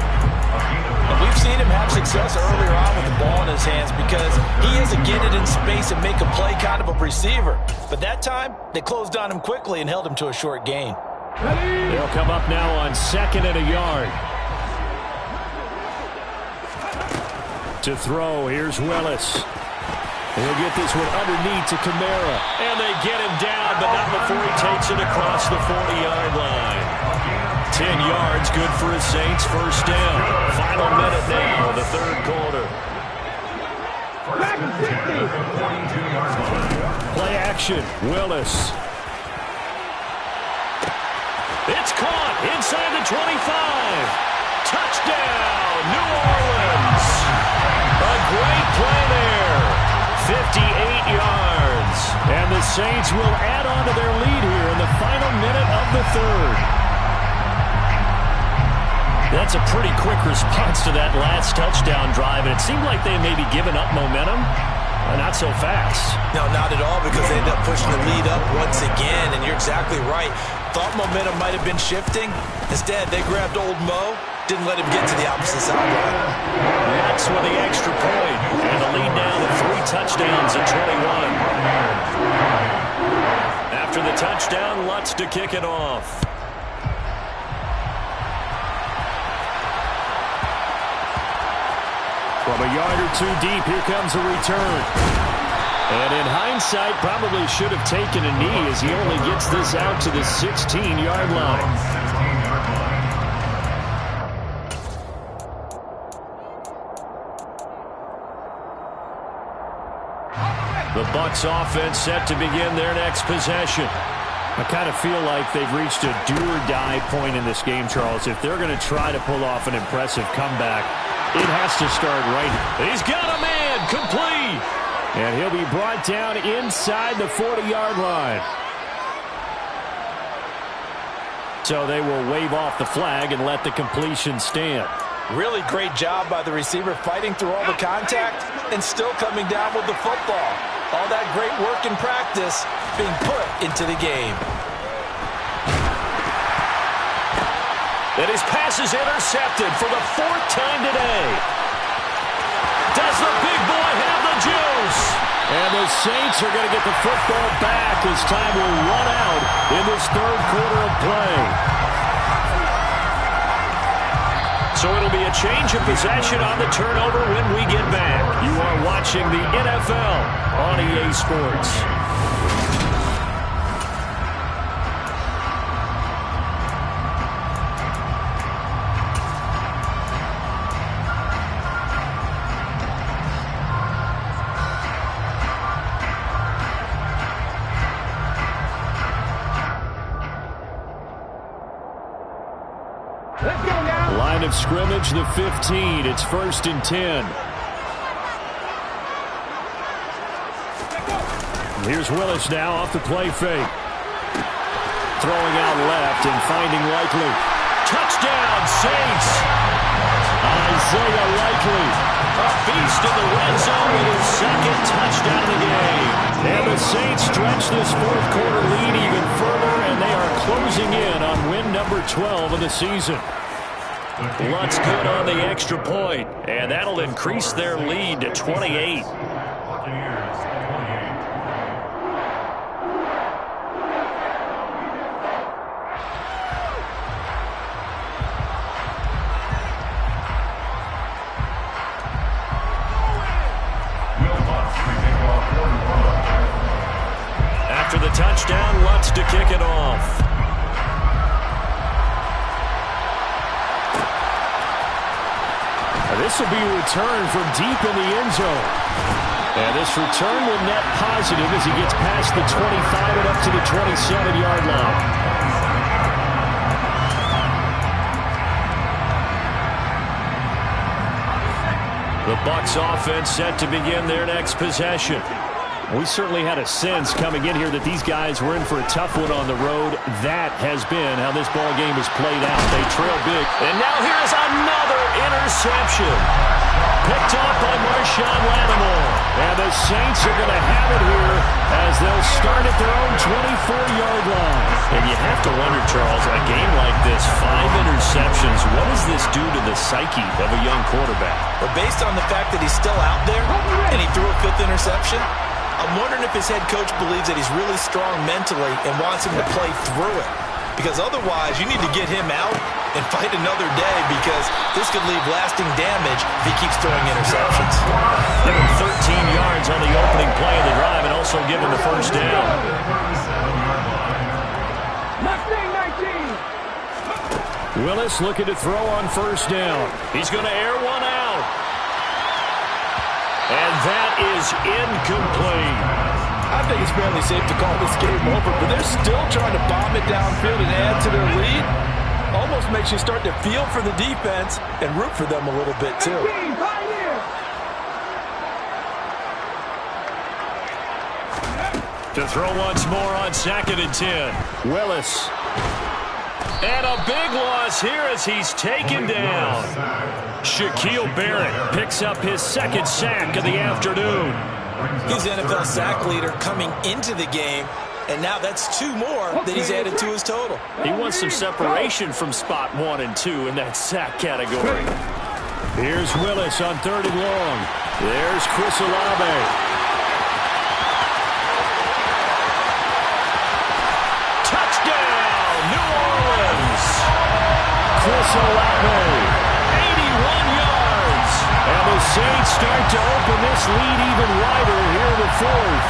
And we've seen him have success earlier on with the ball in his hands because he is a get it in space and make a play kind of a receiver. But that time, they closed on him quickly and held him to a short gain. They'll come up now on second and a yard. To throw, here's Willis. He'll get this one underneath to Kamara. And they get him down, but not before he takes it across the 40-yard line. 10 yards, good for his Saints, first down. Final minute now, the third quarter. Play action, Willis. It's caught inside the 25. Touchdown, New Orleans. A great play there. 58 yards. And the Saints will add on to their lead here in the final minute of the third. That's a pretty quick response to that last touchdown drive. And it seemed like they may be giving up momentum. Not so fast. No, not at all, because they end up pushing the lead up once again. And you're exactly right. Thought momentum might have been shifting. Instead, they grabbed old Mo. Didn't let him get to the opposite sideline. That's with the extra point. And the lead now to 3 touchdowns at 21. After the touchdown, Lutz to kick it off. From a yard or 2 deep, here comes a return. And in hindsight, probably should have taken a knee as he only gets this out to the 16-yard line. The Bucs offense set to begin their next possession. I kind of feel like they've reached a do-or-die point in this game, Charles. If they're going to try to pull off an impressive comeback, it has to start right here. He's got a man, complete. And he'll be brought down inside the 40-yard line. So they will wave off the flag and let the completion stand. Really great job by the receiver fighting through all the contact and still coming down with the football. All that great work in practice being put into the game. And his pass is intercepted for the 4th time today. Does the big boy have the juice? And the Saints are going to get the football back as time will run out in this third quarter of play. So it'll be a change of possession on the turnover when we get back. You are watching the NFL on EA Sports. Line of scrimmage, the 15. It's 1st and 10. Here's Willis now off the play fake. Throwing out left and finding Likely. Touchdown, Saints! Isaiah Likely, a beast in the red zone with his 2nd touchdown of the game. And the Saints stretch this 4th quarter lead even further, and they are closing in on win number 12 of the season. Lutz good on the extra point, and that'll increase their lead to 28. After the touchdown, Lutz to kick it off. This will be a return from deep in the end zone. And this return will net positive as he gets past the 25 and up to the 27-yard line. The Bucs offense set to begin their next possession. We certainly had a sense coming in here that these guys were in for a tough one on the road. That has been how this ball game has played out. They trail big. And now here's another interception. Picked off by Marshawn Lattimore. And the Saints are going to have it here as they'll start at their own 24-yard line. And you have to wonder, Charles, a game like this, 5 interceptions, what does this do to the psyche of a young quarterback? But based on the fact that he's still out there and he threw a 5th interception, I'm wondering if his head coach believes that he's really strong mentally and wants him to play through it. Because otherwise, you need to get him out and fight another day, because this could leave lasting damage if he keeps throwing interceptions. Give him 13 yards on the opening play of the drive and also give him the 1st down. Willis looking to throw on 1st down. He's going to air one out. And that is incomplete. I think it's fairly safe to call this game over, but they're still trying to bomb it downfield and add to their lead. Almost makes you start to feel for the defense and root for them a little bit, too. To throw once more on 2nd and 10. Willis. And a big loss here as he's taken down. Shaquille Barrett picks up his 2nd sack of the afternoon. He's NFL sack leader coming into the game, and now that's 2 more that he's added to his total. He wants some separation from spot 1 and 2 in that sack category. Here's Willis on 3rd and long. There's Chris Olave. Touchdown, New Orleans. Chris Olave. And the Saints start to open this lead even wider here in the 4th.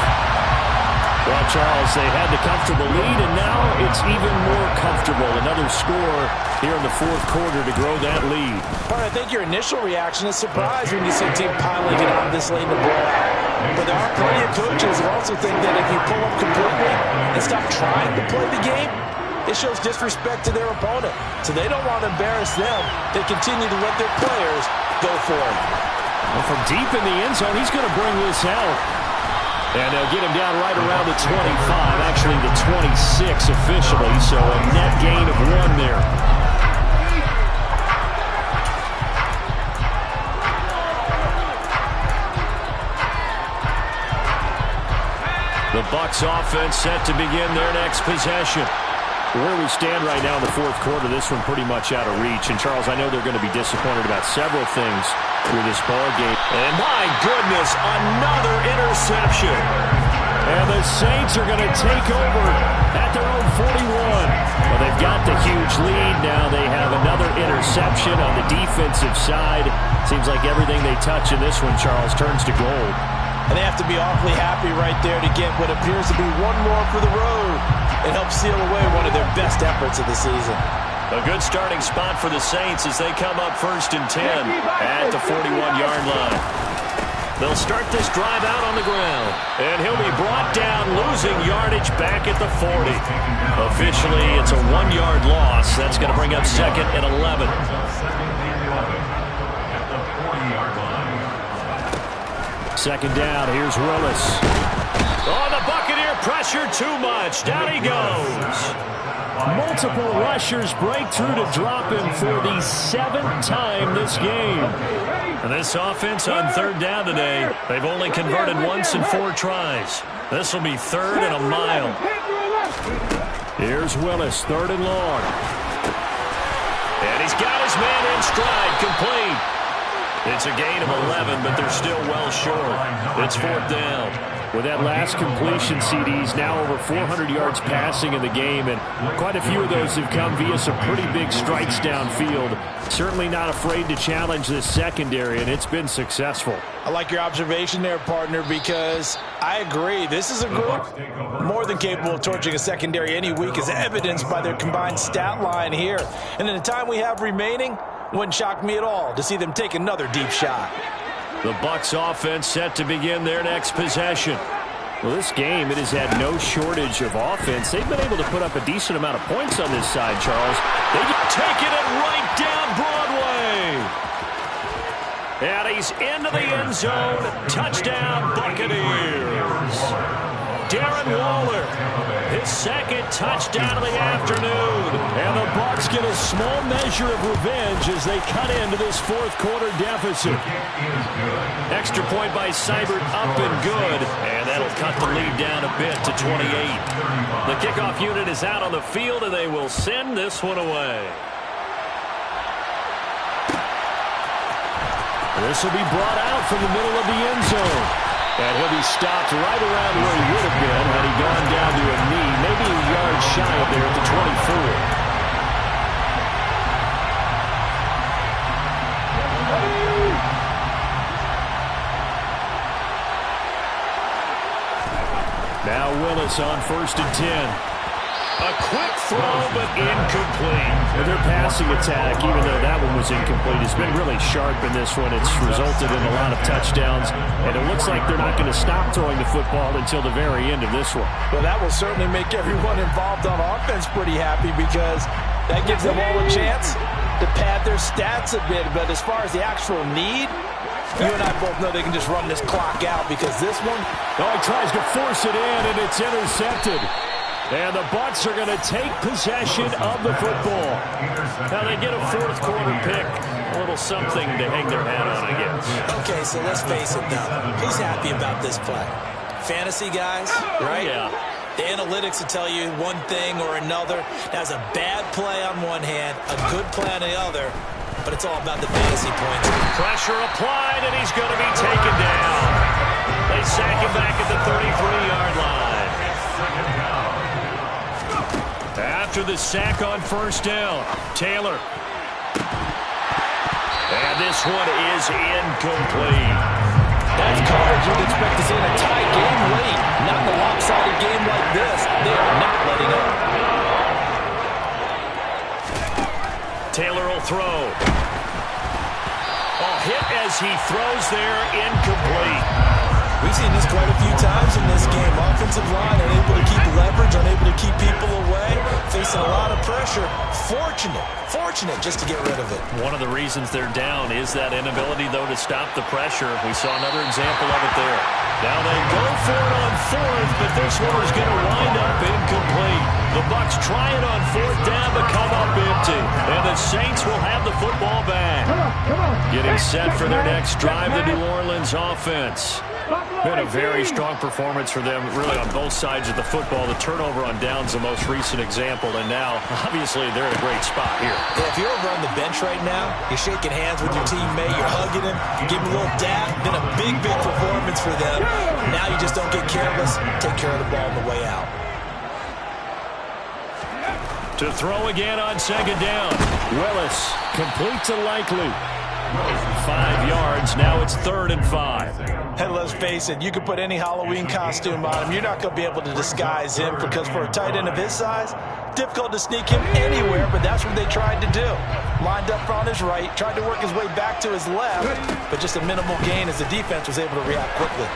Well, Charles, they had the comfortable lead, and now it's even more comfortable. Another score here in the 4th quarter to grow that lead. But I think your initial reaction is surprise when you see a team piling it on this late in the blowout. But there are plenty of coaches who also think that if you pull up completely and stop trying to play the game, it shows disrespect to their opponent. So they don't want to embarrass them. They continue to let their players go for it. Well, from deep in the end zone, he's going to bring this out. And they'll get him down right around the 25, actually the 26 officially, so a net gain of 1 there. The Bucs offense set to begin their next possession. Where we stand right now in the 4th quarter, this one pretty much out of reach. And, Charles, I know they're going to be disappointed about several things through this ball game. And, my goodness, another interception. And the Saints are going to take over at their own 41. Well, they've got the huge lead. Now they have another interception on the defensive side. Seems like everything they touch in this one, Charles, turns to gold. And they have to be awfully happy right there to get what appears to be 1 more for the road and help seal away one of their best efforts of the season. A good starting spot for the Saints as they come up 1st and 10 at the 41-yard line. They'll start this drive out on the ground, and he'll be brought down, losing yardage back at the 40. Officially, it's a 1-yard loss. That's going to bring up 2nd and 11. Second down, here's Willis. Oh, the Buccaneer pressure too much. Down he goes. Multiple rushers break through to drop him for the 7th time this game. And this offense on third down today, they've only converted once in 4 tries. This will be 3rd and a mile. Here's Willis, 3rd and long. And he's got his man in stride, complete. It's a gain of 11, but they're still well short. It's 4th down. With that last completion, CD's now over 400 yards passing in the game, and quite a few of those have come via some pretty big strikes downfield. Certainly not afraid to challenge this secondary, and it's been successful. I like your observation there, partner, because I agree. This is a group more than capable of torching a secondary any week, as evidenced by their combined stat line here. And in the time we have remaining, wouldn't shock me at all to see them take another deep shot. The Bucs offense set to begin their next possession. Well, this game, it has had no shortage of offense. They've been able to put up a decent amount of points on this side, Charles. They've taken it right down Broadway. And he's into the end zone. Touchdown, Buccaneers. Darren Waller, his 2nd touchdown of the afternoon. And the Bucs get a small measure of revenge as they cut into this 4th quarter deficit. Extra point by Seibert, up and good. And that'll cut the lead down a bit to 28. The kickoff unit is out on the field, and they will send this one away. This will be brought out from the middle of the end zone. And he'll be stopped right around where he would have been had he gone down to a knee, maybe a yard shy of there at the 24. Now Willis on 1st and 10. A quick throw, but incomplete. And their passing attack, even though that one was incomplete, has been really sharp in this one. It's resulted in a lot of touchdowns, and it looks like they're not going to stop throwing the football until the very end of this one. Well, that will certainly make everyone involved on offense pretty happy, because that gives them all a chance to pad their stats a bit. But as far as the actual need, you and I both know they can just run this clock out, because this one... Oh, he tries to force it in, and it's intercepted. And the Bucs are going to take possession of the football. Now they get a 4th quarter pick. A little something to hang their hat on, I guess. Okay, so let's face it now. Who's happy about this play? Fantasy guys, right? Yeah. The analytics will tell you one thing or another. That's a bad play on one hand, a good play on the other, but it's all about the fantasy points. Pressure applied, and he's going to be taken down. They sack him back at the 33-yard line. After the sack on 1st down, Taylor. And this one is incomplete. That's coverage you'd expect to see in a tie game late. Not in a lopsided game like this. They are not letting up. Taylor will throw. Oh, hit as he throws there, incomplete. We've seen this quite a few times in this game. Offensive line unable to keep leverage, unable to keep people away, facing a lot of pressure. Fortunate just to get rid of it. One of the reasons they're down is that inability, though, to stop the pressure. We saw another example of it there. Now they go for it on 4th, but this one is going to wind up incomplete. The Bucs try it on 4th down, but come up empty. And the Saints will have the football back. Getting set for their next drive, the New Orleans offense. Been a very strong performance for them, really, on both sides of the football. The turnover on downs, the most recent example, and now, obviously, they're in a great spot here. Yeah, if you're over on the bench right now, you're shaking hands with your teammate, you're hugging him, giving him a little dab. Been a big performance for them. Now you just don't get careless. Take care of the ball on the way out. To throw again on 2nd down. Willis, complete to Likely. 5 yards, now it's 3rd and 5. And let's face it, you can put any Halloween costume on him. You're not going to be able to disguise him, because for a tight end of his size, difficult to sneak him anywhere, but that's what they tried to do. Lined up on his right, tried to work his way back to his left, but just a minimal gain as the defense was able to react quickly.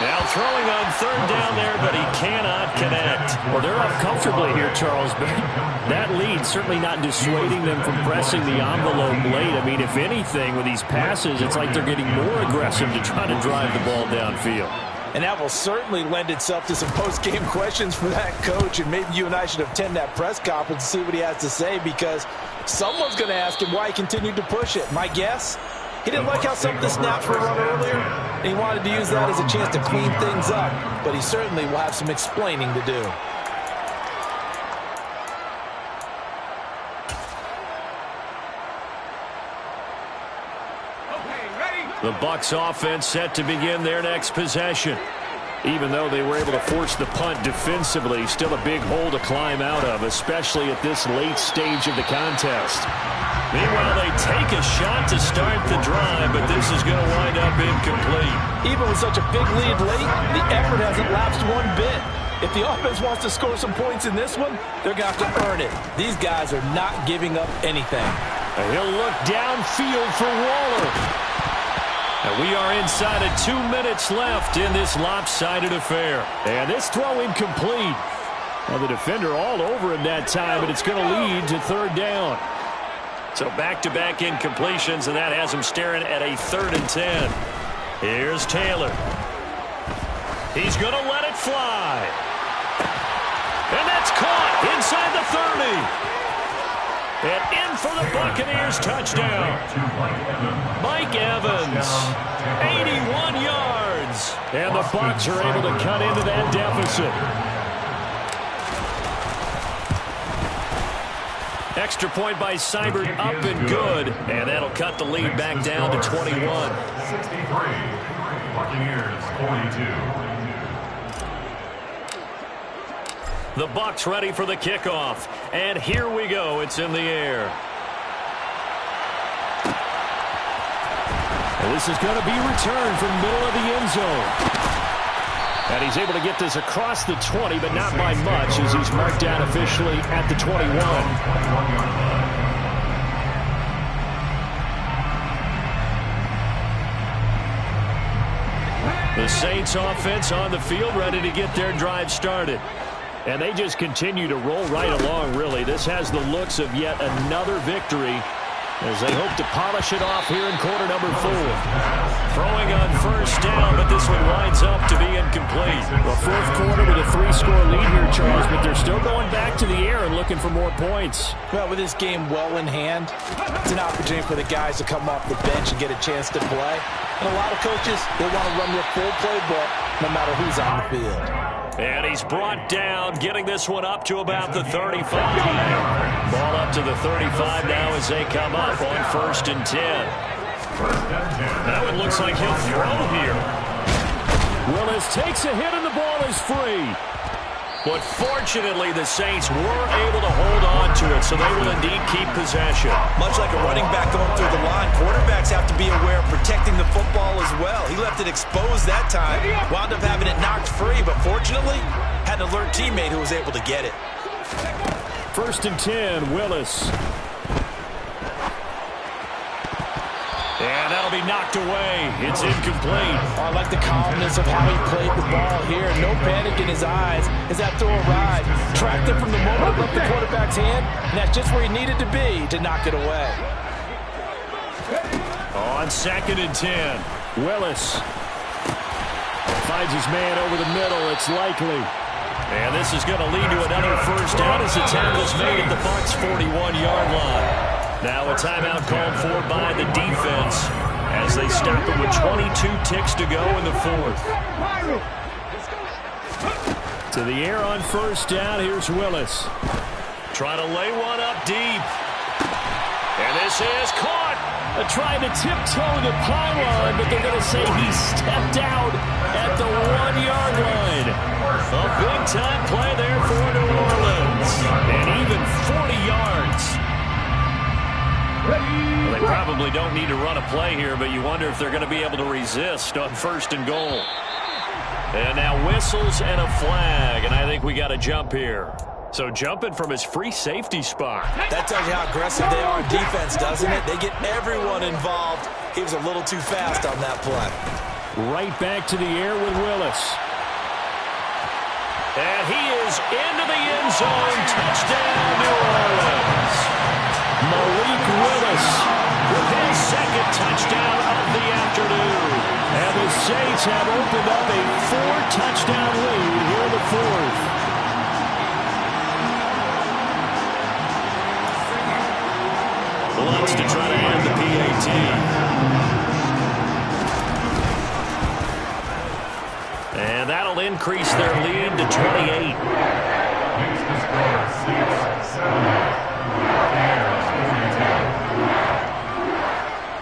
Now throwing on third down there, but he cannot connect. Well, they're up comfortably here, Charles, but that lead certainly not dissuading them from pressing the envelope late. I mean, if anything, with these passes, it's like they're getting more aggressive to try to drive the ball downfield. And that will certainly lend itself to some post-game questions for that coach, and maybe you and I should attend that press conference and see what he has to say, because someone's going to ask him why he continued to push it. My guess? He didn't like how some of the snaps were run earlier, and he wanted to use that as a chance to clean things up. But he certainly will have some explaining to do. Okay, ready? The Bucs offense set to begin their next possession. Even though they were able to force the punt defensively, still a big hole to climb out of, especially at this late stage of the contest. Meanwhile, they take a shot to start the drive, but this is going to wind up incomplete. Even with such a big lead late, the effort hasn't lapsed one bit. If the offense wants to score some points in this one, they're going to have to earn it. These guys are not giving up anything. And he'll look downfield for Waller. And we are inside of 2 minutes left in this lopsided affair. And this throw incomplete. Well, the defender all over him that time, but it's going to lead to third down. So back-to-back incompletions, and that has him staring at a 3rd and 10. Here's Taylor. He's going to let it fly. And that's caught inside the 30. And in for the Buccaneers touchdown. Mike Evans, 81 yards. And the Bucs are able to cut into that deficit. Extra point by Seibert, up and good. And that'll cut the lead back down to 21. 63, Buccaneers 42. The Bucs ready for the kickoff. And here we go. It's in the air. And this is going to be returned from middle of the end zone. And he's able to get this across the 20, but not by much, as he's marked down officially at the 21. The Saints offense on the field, ready to get their drive started. And they just continue to roll right along, really. This has the looks of yet another victory as they hope to polish it off here in quarter number 4. Throwing on first down, but this one winds up to be incomplete. Well, fourth quarter with a 3-score lead here, Charles, but they're still going back to the air and looking for more points. Well, with this game well in hand, it's an opportunity for the guys to come off the bench and get a chance to play. And a lot of coaches, they want to run their full playbook no matter who's on the field. And he's brought down, getting this one up to about the 35. Ball up to the 35 now as they come up on 1st and 10. Now it looks like he'll throw here. Willis takes a hit and the ball is free. But fortunately, the Saints were able to hold on to it, so they will indeed keep possession. Much like a running back going through the line, quarterbacks have to be aware of protecting the football as well. He left it exposed that time, wound up having it knocked free, but fortunately, had an alert teammate who was able to get it. 1st and 10, Willis. And that'll be knocked away. It's incomplete. I like the calmness of how he played the ball here. No panic in his eyes as that throw arrived. Tracked it from the moment it left the quarterback's hand, and that's just where he needed to be to knock it away. On 2nd and 10, Willis finds his man over the middle. It's likely. And this is going to lead to another first down as the tackle's made at the Bucs' 41-yard line. Now a timeout called for by the defense as they stop it with 22 ticks to go in the 4th. To the air on first down, here's Willis. Trying to lay one up deep. And this is caught. Trying to tiptoe the pylon, but they're going to say he stepped out at the 1-yard line. A big-time play there for New Orleans. And even 40 yards. Well, they probably don't need to run a play here, but you wonder if they're going to be able to resist on 1st and goal. And now whistles and a flag, and I think we got a jump here. So jumping from his free safety spot. That tells you how aggressive they are on defense, doesn't it? They get everyone involved. He was a little too fast on that play. Right back to the air with Willis. And he is into the end zone. Touchdown, New Orleans. Malik Willis with his second touchdown of the afternoon. And the Saints have opened up a 4-touchdown lead here in the fourth. Lutz to try to end the PAT. And that'll increase their lead to 28.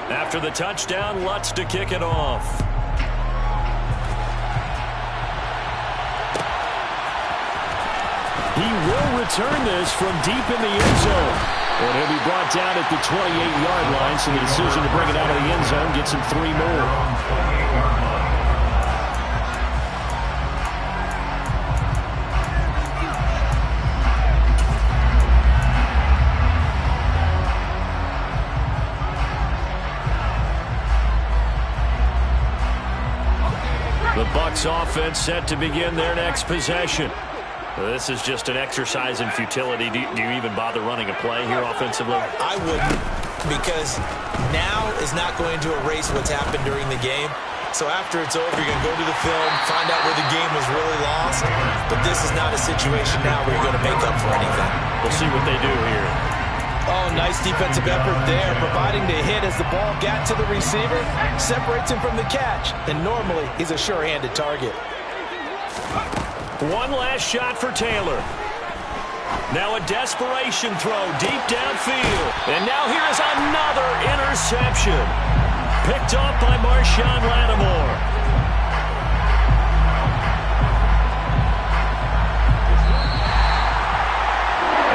After the touchdown, Lutz to kick it off. He will return this from deep in the end zone. And he'll be brought down at the 28-yard line, so the decision to bring it out of the end zone gets him 3 more. The Bucs offense set to begin their next possession. This is just an exercise in futility. Do you even bother running a play here offensively? I wouldn't, because now is not going to erase what's happened during the game. So after it's over, you're going to go to the film, find out where the game was really lost. But this is not a situation now where you're going to make up for anything. We'll see what they do here. Oh, nice defensive effort there, providing the hit as the ball got to the receiver, separates him from the catch, and normally he's a sure-handed target. One last shot for Taylor. Now a desperation throw deep downfield. And now here is another interception. Picked off by Marshawn Lattimore.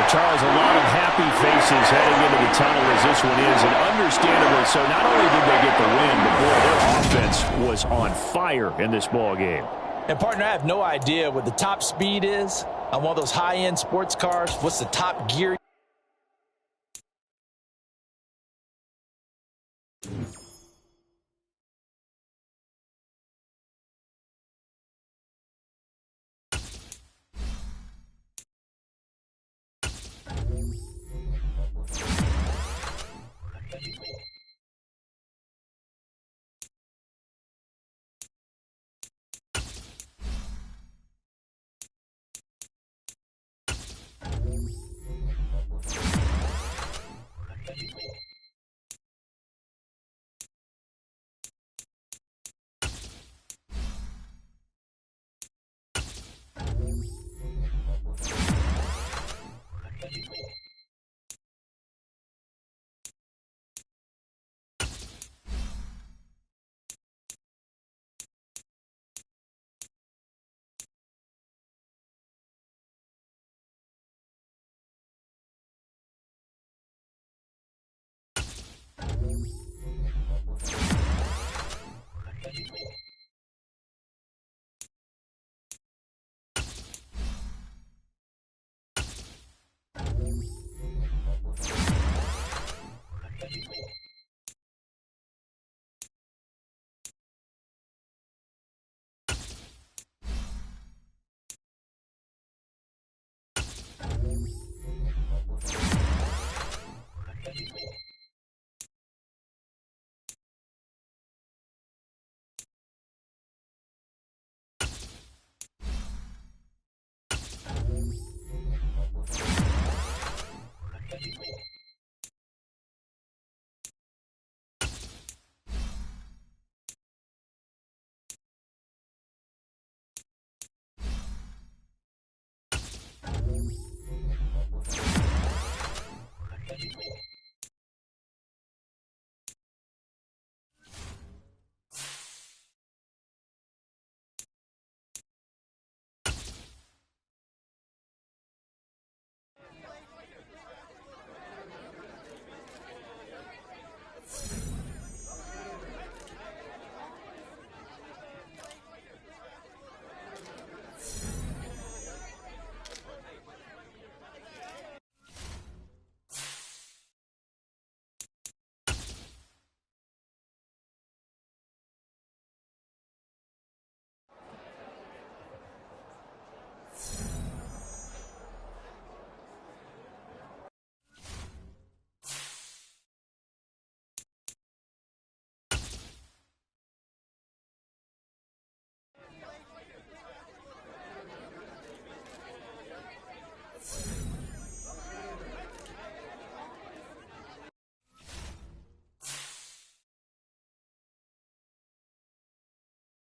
Charles, a lot of happy faces heading into the tunnel as this one is, and understandably so. Not only did they get the win, but boy, their offense was on fire in this ball game. And partner, I have no idea what the top speed is on one of those high-end sports cars. What's the top gear?